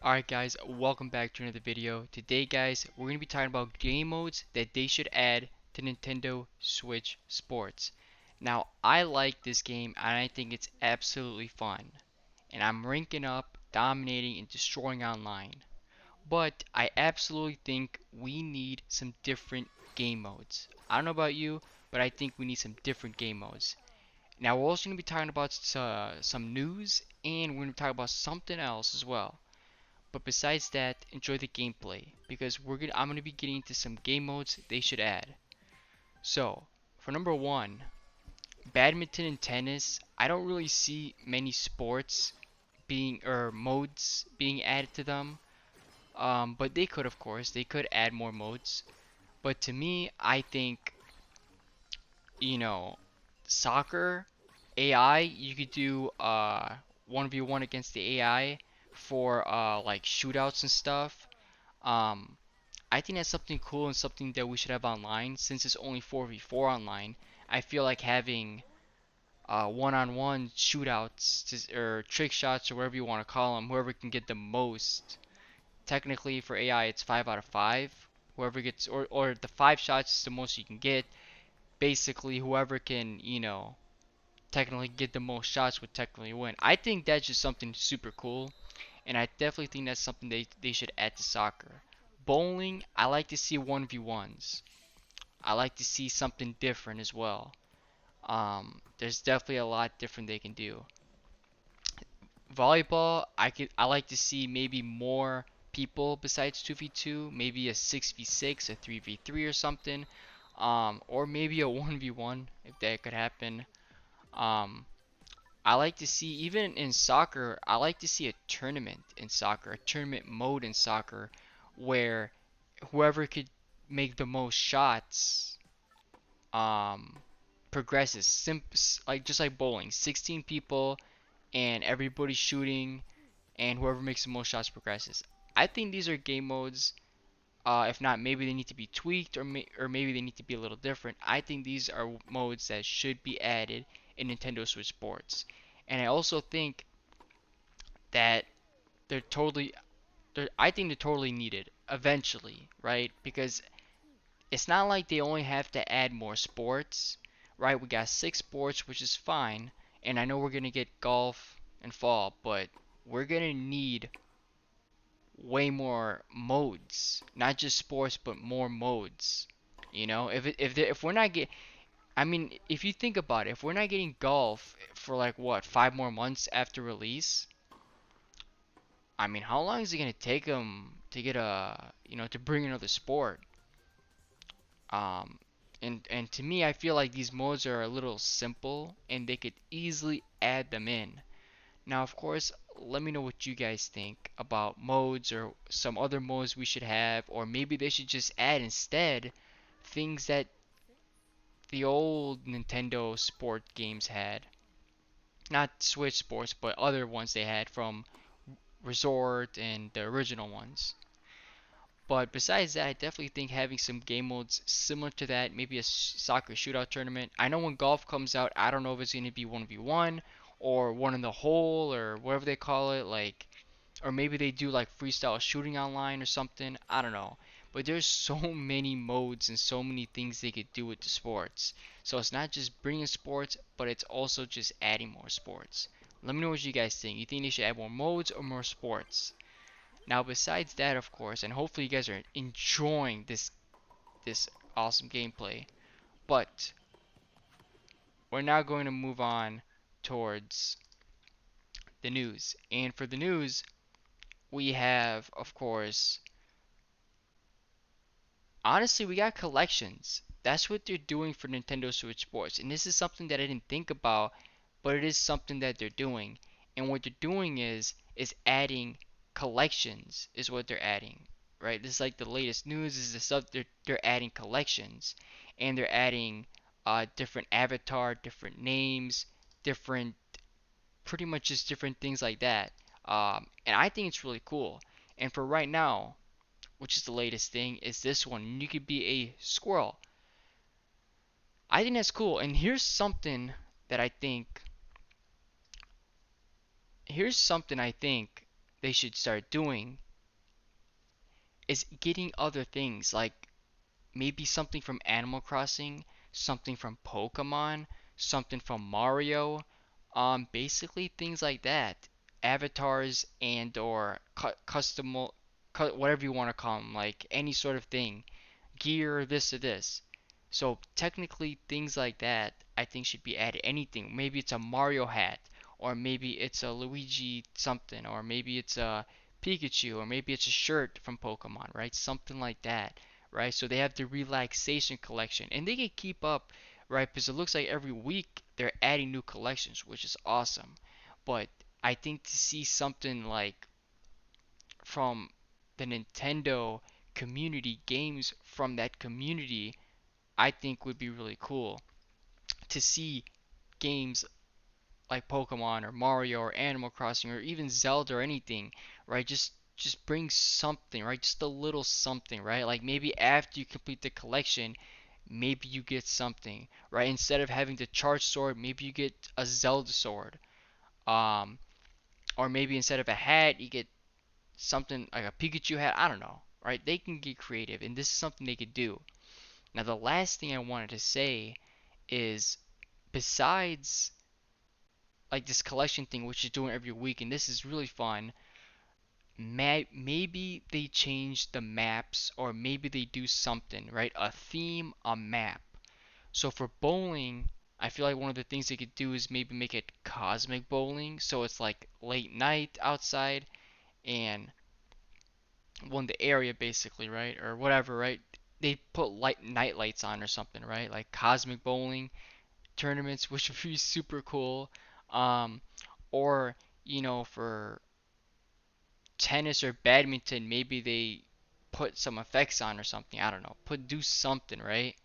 Alright guys, welcome back to another video. Today guys, we're going to be talking about game modes that they should add to Nintendo Switch Sports. Now, I like this game and I think it's absolutely fun. And I'm ranking up, dominating, and destroying online. But I absolutely think we need some different game modes. I don't know about you, but I think we need some different game modes. Now, we're also going to be talking about some news and we're going to talk about something else as well. But besides that, enjoy the gameplay because I'm gonna be getting into some game modes they should add. So, for number one, badminton and tennis. I don't really see many sports being or modes being added to them. But they could, of course, they could add more modes. But to me, I think you know, soccer, AI, you could do 1v1 against the AI for like shootouts and stuff. Um, I think that's something cool and something that we should have online since it's only 4v4 online. I feel like having one-on-one shootouts or trick shots or whatever you want to call them, whoever can get the most. Technically for AI it's 5 out of 5. Whoever gets or the 5 shots is the most you can get. Basically whoever can, technically get the most shots would technically win. I think that's just something super cool and I definitely think that's something they should add to soccer. Bowling, I like to see 1v1s. I like to see something different as well. There's definitely a lot different they can do. Volleyball, I like to see maybe more people besides 2v2, maybe a 6v6, a 3v3 or something. Or maybe a 1v1 if that could happen. Um, I like to see, even in soccer, I like to see a tournament in soccer, a tournament mode in soccer, where whoever could make the most shots um, progresses. Like just like bowling, 16 people and everybody shooting, and whoever makes the most shots progresses. I think these are game modes. If not, maybe they need to be tweaked, or maybe they need to be a little different. I think these are modes that should be added in Nintendo Switch Sports, and I also think that they're totally, I think they're totally needed eventually, right? Because it's not like they only have to add more sports, right? We got 6 sports, which is fine, and I know we're gonna get golf and fall, but we're gonna need way more modes, not just sports, but more modes. If we're not get, I mean, if you think about it, if we're not getting golf for like what 5 more months after release, I mean, how long is it gonna take them to get to bring another sport? Um, and to me, I feel like these modes are a little simple and they could easily add them in. Now, of course, let me know what you guys think about modes or some other modes we should have, or maybe they should just add instead things that the old Nintendo sport games had. Not Switch Sports, but other ones they had from Resort and the original ones. But besides that, I definitely think having some game modes similar to that, maybe a soccer shootout tournament. I know when golf comes out, I don't know if it's going to be 1v1 or one in the hole or whatever they call it, like, or maybe they do like freestyle shooting online or something. I don't know. But there's so many modes and so many things they could do with the sports. So it's not just bringing sports, but it's also just adding more sports. Let me know what you guys think. You think they should add more modes or more sports? Now, besides that, of course, and hopefully you guys are enjoying this awesome gameplay, but we're now going to move on towards the news. And for the news, we have, of course, honestly, we got collections. That's what they're doing for Nintendo Switch Sports, and this is something that I didn't think about, but it is something that they're doing. And what they're doing is adding collections is what they're adding, right? This is like the latest news is the stuff they're adding collections, and they're adding different avatar, different names, different pretty much just different things like that. And I think it's really cool. And for right now, which is the latest thing, is this one. You could be a squirrel. I think that's cool. And that I think, here's something I think they should start doing is getting other things like maybe something from Animal Crossing, something from Pokemon, something from Mario, basically things like that. Avatars and or custom, whatever you want to call them, like any sort of thing, gear, this or this. So technically, things like that I think should be added. Anything, maybe it's a Mario hat, or maybe it's a Luigi something, or maybe it's a Pikachu, or maybe it's a shirt from Pokemon, right? Something like that, right? So they have the relaxation collection, and they can keep up, right? Because it looks like every week they're adding new collections, which is awesome. But I think to see something like from the Nintendo community, games from that community, I think would be really cool to see games like Pokemon or Mario or Animal Crossing or even Zelda or anything, right? Just bring something, right? Just a little something, right? Like maybe after you complete the collection, maybe you get something, right? Instead of having the charge sword, maybe you get a Zelda sword. Um, or maybe instead of a hat, you get something like a Pikachu hat. I don't know, right? They can get creative, and this is something they could do. Now, the last thing I wanted to say is besides like this collection thing, which is doing every week, and this is really fun. Maybe they change the maps, or maybe they do something, right? A theme, a map. So for bowling, I feel like one of the things they could do is maybe make it cosmic bowling, so it's like late night outside and one the area basically, right? Or whatever, right? They put light night lights on or something, right? Like cosmic bowling tournaments, which would be super cool. Um, or for tennis or badminton, maybe they put some effects on or something. I don't know. Do something, right?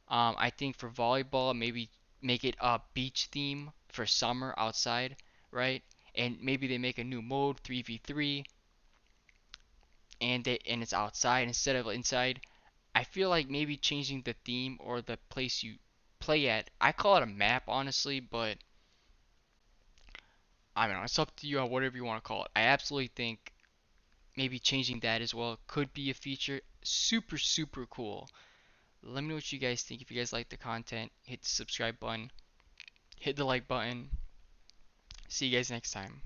I think for volleyball, maybe make it a beach theme for summer outside, right? And maybe they make a new mode, 3v3, and it's outside instead of inside. I feel like maybe changing the theme or the place you play at. I call it a map, honestly, but I don't know. It's up to you on whatever you want to call it. I absolutely think maybe changing that as well could be a feature. Super, super cool. Let me know what you guys think. If you guys like the content, hit the subscribe button, hit the like button. See you guys next time.